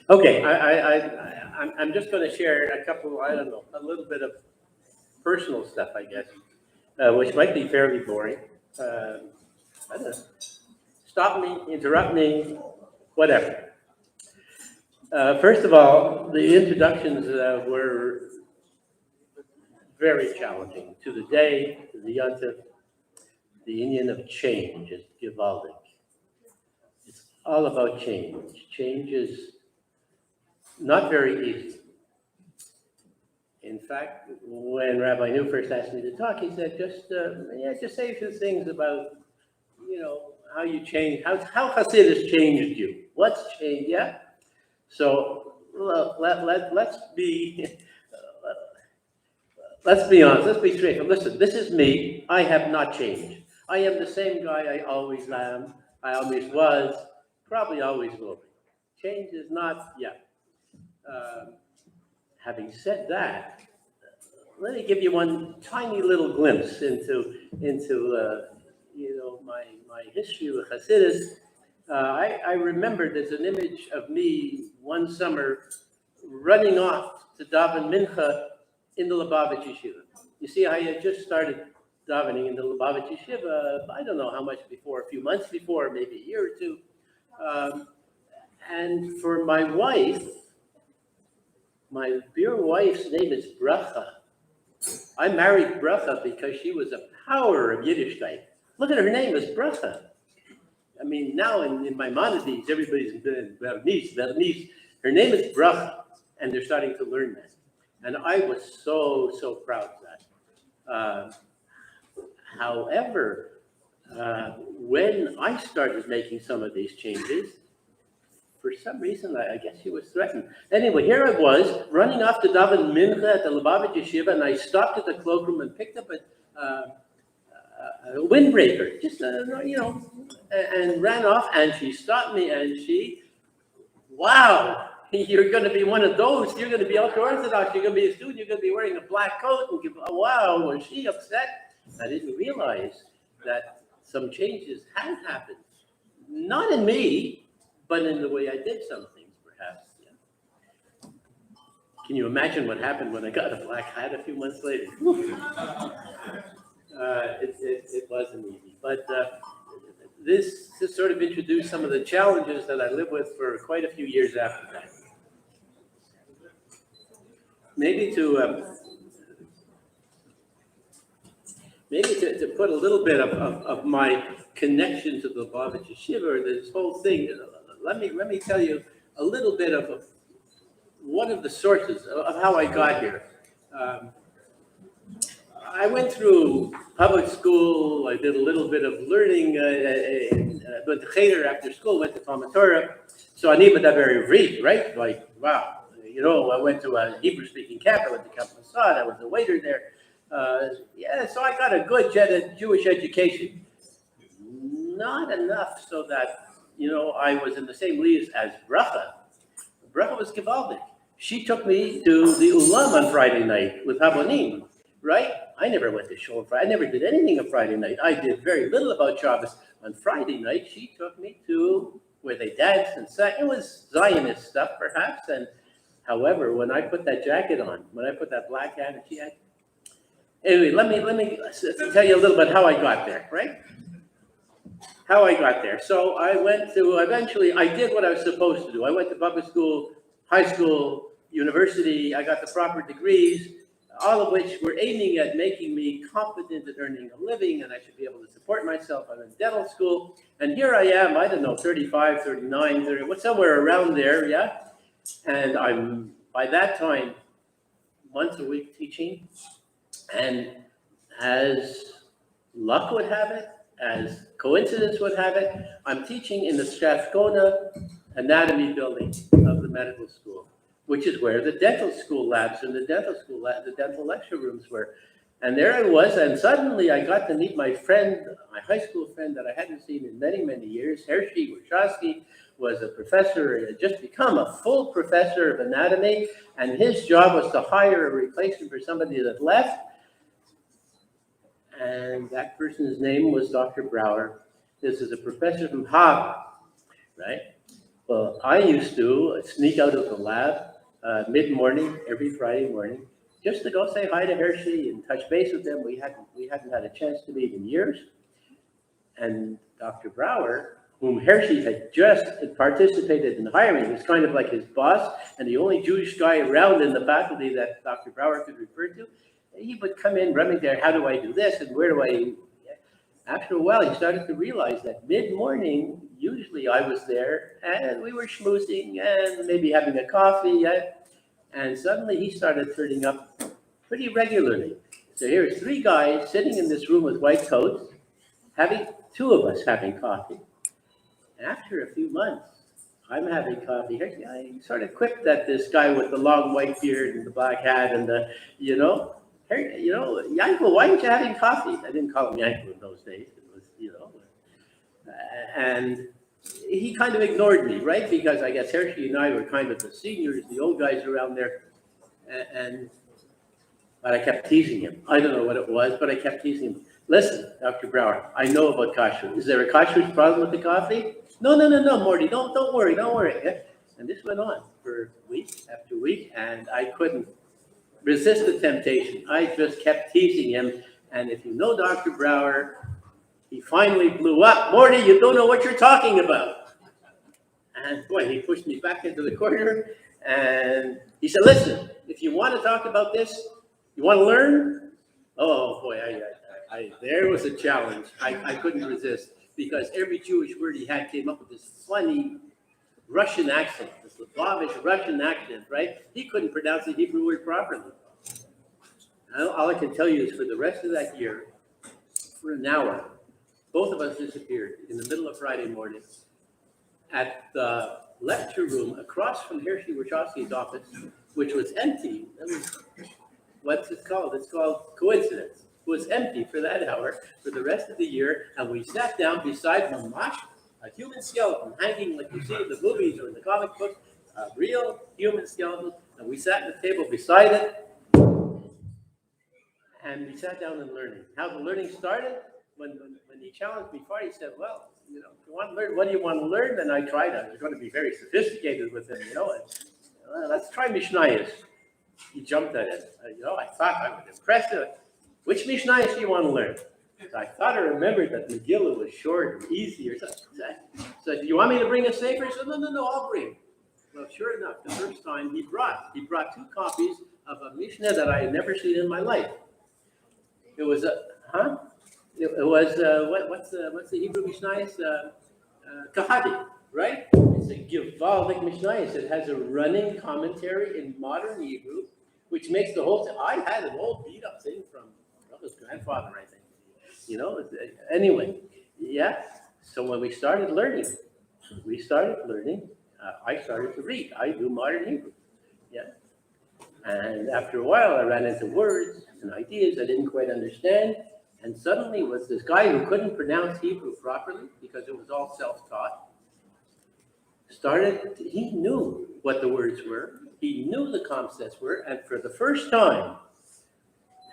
Okay, I'm just going to share a couple, I don't know, a little bit of personal stuff, I guess, which might be fairly boring. I don't know. Stop me, interrupt me, whatever. First of all, the introductions were very challenging. To the day, to the yontif, the union of change is Givaldic. It's all about change. Change is not very easy. In fact, when Rabbi New first asked me to talk, he said, just say a few things about, how you change, how Hasidus changed you. What's changed? Yeah. So let's be let's be honest. Let's be straight. Listen, this is me. I have not changed. I am the same guy I always am. I always was. Probably always will be. Change is not. Yeah. Um, Having said that, let me give you one tiny little glimpse into my history with Hasidus. I remember there's an image of me one summer running off to daven mincha in the Lubavitch Yeshiva. You see, I had just started davening in the Lubavitch Yeshiva. I don't know how much before, a few months before, maybe a year or two. And for my wife, my dear wife's name is Bracha. I married Bracha because she was a power of Yiddishkeit. Look at her name is Bracha. I mean, now in Maimonides, everybody's Bernice. Her name is Bracha, and they're starting to learn that. And I was so proud of that. However, when I started making some of these changes, for some reason, I guess he was threatened. Anyway, here I was running off to daven mincha at the Lubavitch Yeshiva, and I stopped at the cloakroom and picked up a windbreaker, just and ran off. And she stopped me, and wow, you're going to be one of those. You're going to be ultra orthodox. You're going to be a student. You're going to be wearing a black coat. And wow, was she upset? I didn't realize that some changes had happened, not in me, but in the way I did some things, perhaps. Yeah. Can you imagine what happened when I got a black hat a few months later? It wasn't easy. But this sort of introduced some of the challenges that I lived with for quite a few years after that. Maybe to put a little bit of my connection to the Lubavitch Yeshiva, or this whole thing, let me tell you a little bit of one of the sources of how I got here. I went through public school. I did a little bit of learning. Went to Cheder after school. Went to Talmud Torah. So I needed that very read, right? Like, wow. I went to a Hebrew-speaking camp. I went to Camp Mossad. I was a waiter there. So I got a good Jewish education. Not enough so that, I was in the same league as Bracha. Bracha was Givaldic. She took me to the Ulam on Friday night with Habonim, right? I never went to shul on Friday. I never did anything on Friday night. I did very little about Shabbos. On Friday night, she took me to where they danced and sang. It was Zionist stuff, perhaps. And however, when I put that jacket on, when I put that black hat, and she had. Anyway, let me tell you a little bit how I got there, right? How I got there. So eventually I did what I was supposed to do. I went to public school, high school, university. I got the proper degrees, all of which were aiming at making me competent at earning a living, and I should be able to support myself. I'm in dental school, and here I am, I don't know, 35, 39, 30, somewhere around there, yeah? And I'm, by that time, once a week teaching, and as luck would have it, as coincidence would have it, I'm teaching in the Strathcona Anatomy building of the medical school, which is where the dental school labs and the dental lecture rooms were. And there I was, and suddenly I got to meet my friend, my high school friend that I hadn't seen in many, many years. Hershey Warshawski was a professor, he had just become a full professor of anatomy, and his job was to hire a replacement for somebody that left. And that person's name was Dr. Brower. This is a professor from Harvard, right? Well, I used to sneak out of the lab mid-morning every Friday morning just to go say hi to Hershey and touch base with them. We hadn't had a chance to meet in years. And Dr. Brower, whom Hershey had just participated in hiring, was kind of like his boss and the only Jewish guy around in the faculty that Dr. Brower could refer to. He would come in running there, how do I do this and where do I? After a while, he started to realize that mid-morning, usually I was there and we were schmoozing and maybe having a coffee. And suddenly he started turning up pretty regularly. So here's three guys sitting in this room with white coats, two of us having coffee. After a few months, I'm having coffee. I sort of quipped at this guy with the long white beard and the black hat and Yanko, why aren't you having coffee? I didn't call him Yanko in those days. It was, and he kind of ignored me, right? Because I guess Hershey and I were kind of the seniors, the old guys around there. But I kept teasing him. I don't know what it was, but I kept teasing him. Listen, Dr. Brower, I know about kashrut. Is there a kashrut problem with the coffee? No, Mordy, don't worry. Yeah? And this went on for week after week, and I couldn't resist the temptation. I just kept teasing him. And if you know Dr. Brower, he finally blew up. Mordy, you don't know what you're talking about. And boy, he pushed me back into the corner. And he said, listen, if you want to talk about this, you want to learn? Oh, boy, there was a challenge. I couldn't resist because every Jewish word he had came up with this funny Russian accent, this Slavish Russian accent, right? He couldn't pronounce the Hebrew word properly. All I can tell you is for the rest of that year, for an hour, both of us disappeared in the middle of Friday morning at the lecture room across from Hershey Wachowski's office, which was empty. What's it called? It's called coincidence. It was empty for that hour for the rest of the year, and we sat down beside Mamash, a human skeleton hanging like you see in the movies or in the comic books, a real human skeleton, and we sat at the table beside it, and we sat down and learning. How the learning started, when he challenged me before, he said, well, if you want to learn, what do you want to learn? And I tried. I was going to be very sophisticated with him, and let's try Mishnayos. He jumped at it. I thought I would impress him. Which Mishnayos do you want to learn? So I thought I remembered that Megillah was short and easy or something. So do you want me to bring a sefer? So no, I'll bring. Well, sure enough, the first time he brought 2 copies of a Mishnah that I had never seen in my life. It was what's the Hebrew Mishnayos? Kahadi, right? It's a Givaldic Mishnayos. It has a running commentary in modern Hebrew, which makes the whole thing. I had an old beat up thing from his grandfather, I think. Anyway, yeah. So when we started learning, I started to read. I do modern Hebrew. Yeah. And after a while, I ran into words and ideas I didn't quite understand. And suddenly was this guy who couldn't pronounce Hebrew properly because it was all self-taught. He knew what the words were. He knew the concepts were. And for the first time,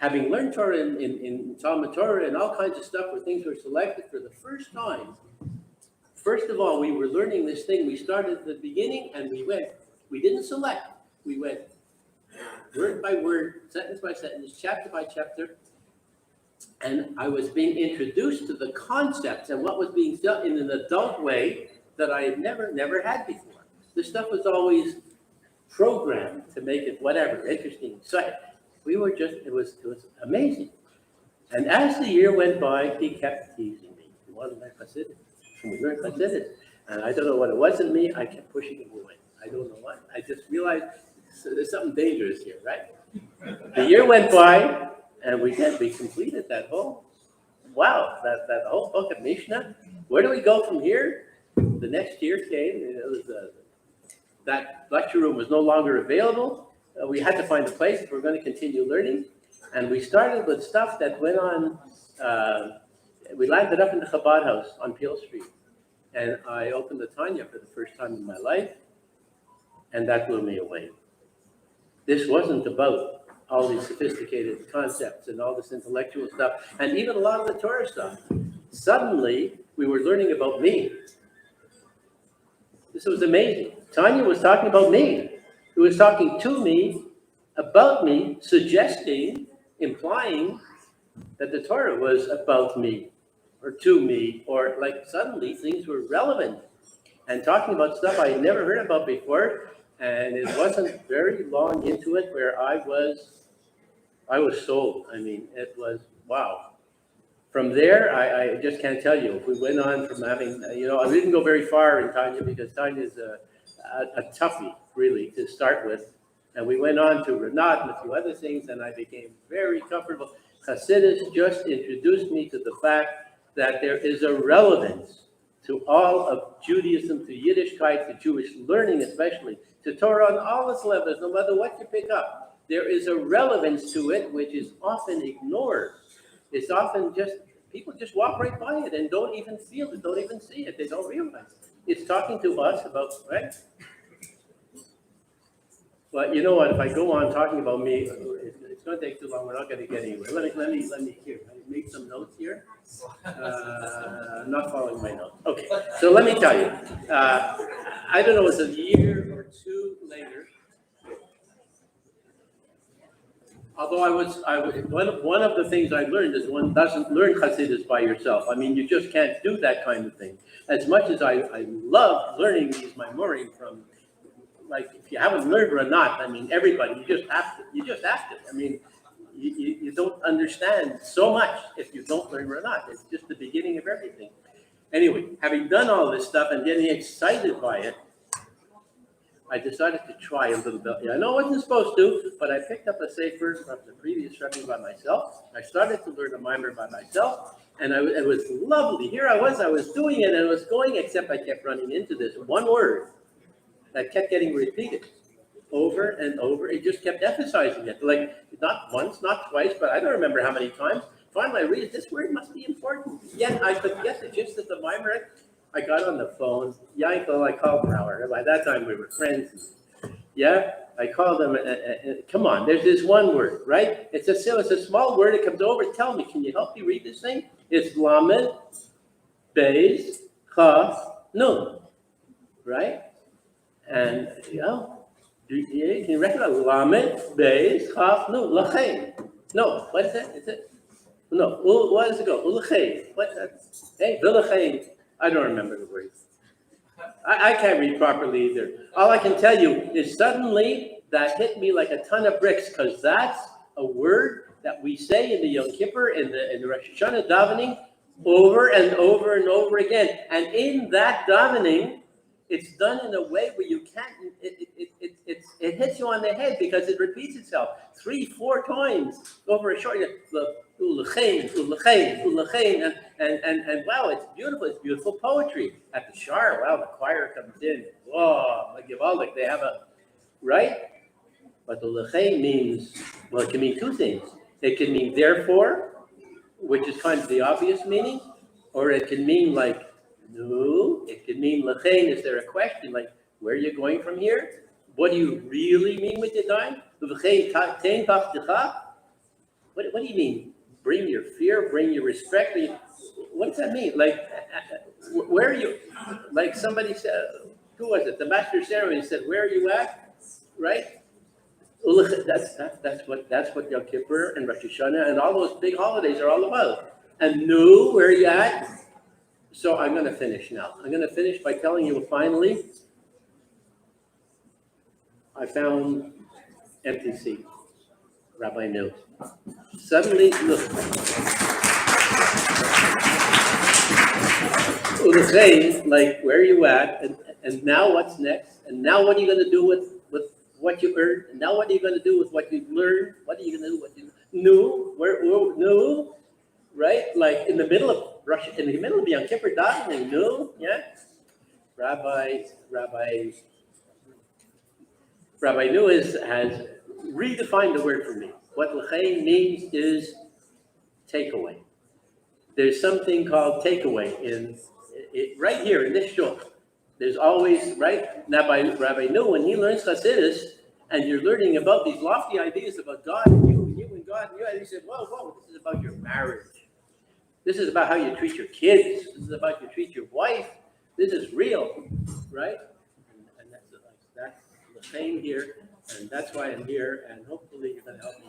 having learned Torah in Talmud Torah and all kinds of stuff where things were selected for the first time, first of all, we were learning this thing. We started at the beginning and we didn't select. We went word by word, sentence by sentence, chapter by chapter. And I was being introduced to the concepts and what was being done in an adult way that I had never had before. This stuff was always programmed to make it whatever, interesting, exciting. It was amazing. And as the year went by, he kept teasing me. You want to learn CHASSIDUS? Can we learn CHASSIDUS? And I don't know what it was in me. I kept pushing him away. I don't know what. I just realized there's something dangerous here, right? The year went by, and we completed that whole book of Mishnah. Where do we go from here? The next year came. That lecture room was no longer available. We had to find a place if we were going to continue learning. And we started with stuff that went on. We landed up in the Chabad house on Peel Street. And I opened the Tanya for the first time in my life. And that blew me away. This wasn't about all these sophisticated concepts and all this intellectual stuff, and even a lot of the Torah stuff. Suddenly, we were learning about me. This was amazing. Tanya was talking about me. He was talking to me, about me, suggesting, implying that the Torah was about me or to me, or like suddenly things were relevant and talking about stuff I had never heard about before. And it wasn't very long into it where I was sold. I mean, it was wow. From there, I just can't tell you. If we went on from having, I didn't go very far in Tanya because Tanya is a toughie, really, to start with. And we went on to Renat and a few other things, and I became very comfortable. Chassidus just introduced me to the fact that there is a relevance to all of Judaism, to Yiddishkeit, to Jewish learning especially, to Torah on all its levels, no matter what you pick up. There is a relevance to it which is often ignored. It's often just, people just walk right by it and don't even feel it, don't even see it, they don't realize it. It's talking to us about, right? But you know what, if I go on talking about me, it's going to take too long, we're not going to get anywhere. Let me here, I make some notes here. I'm not following my notes. Okay, so let me tell you, I don't know, it's a year or two later, although one of the things I learned is one doesn't learn Chassidus by yourself. I mean, you just can't do that kind of thing. As much as I love learning these Maimorim from, like, if you haven't learned or not, I mean, everybody, you just have to. I mean, you don't understand so much if you don't learn or not. It's just the beginning of everything. Anyway, having done all this stuff and getting excited by it, I decided to try a little bit. I know I wasn't supposed to, but I picked up a sefer from the previous Rebbe by myself. I started to learn a mimer by myself, and it was lovely. Here I was doing it, and it was going, except I kept running into this one word that kept getting repeated over and over. It just kept emphasizing it, like not once, not twice, but I don't remember how many times. Finally, I read it. This word must be important. Yet I forget the gist of the mimer. I got on the phone. Yankel, I called Brower. By that time, we were friends. Yeah, I called him. Come on, there's this one word, right? It's a small word. It comes over. Tell me, can you help me read this thing? It's Lamed, Beis, Chaf, Nun, right? And, can you recognize Lamed, Beis, Chaf, Nun, Lachain? No, what is that? Is it? No, what does it go? Ulachain. What? Hey, Vilachain. I don't remember the words. I can't read properly either. All I can tell you is suddenly that hit me like a ton of bricks, because that's a word that we say in the Yom Kippur, in the Rosh Hashanah davening, over and over and over again. And in that davening, it's done in a way where you can't, it hits you on the head because it repeats itself 3-4 times over a short, and wow, it's beautiful poetry. At the Shar, wow, the choir comes in, whoa, like they have a, right? But the L'chein means, well, it can mean two things. It can mean therefore, which is kind of the obvious meaning, or it can mean like, no, it could mean L'chein, is there a question, like, where are you going from here? What do you really mean with your time? What do you mean? Bring your fear, bring your respect. What does that mean? Like, where are you? Like somebody said, who was it? The master of ceremony said, where are you at? Right? That's what Yom Kippur and Rosh Hashanah and all those big holidays are all about. And no, where are you at? So I'm going to finish now. I'm going to finish by telling you finally, I found empty seat. Rabbi knew. Suddenly, look. Like, where are you at? And now what's next? And now what are you going to do with what you earned? And now what are you going to do with what you learned? What are you going to do with what you knew? Knew? Right? Like in the middle of Russia, in the middle of Yom Kippur davening, knew? Yeah? Rabbi Nu has redefined the word for me. What l'chein means is takeaway. There's something called takeaway in it, right here in this shul. There's always, right? Now, by Rabbi Nu, when he learns Chassidus, and you're learning about these lofty ideas about God and you and God and you, and he said, whoa, this is about your marriage. This is about how you treat your kids. This is about how you treat your wife. This is real, right? same here, and that's why I'm here, and hopefully you're gonna help me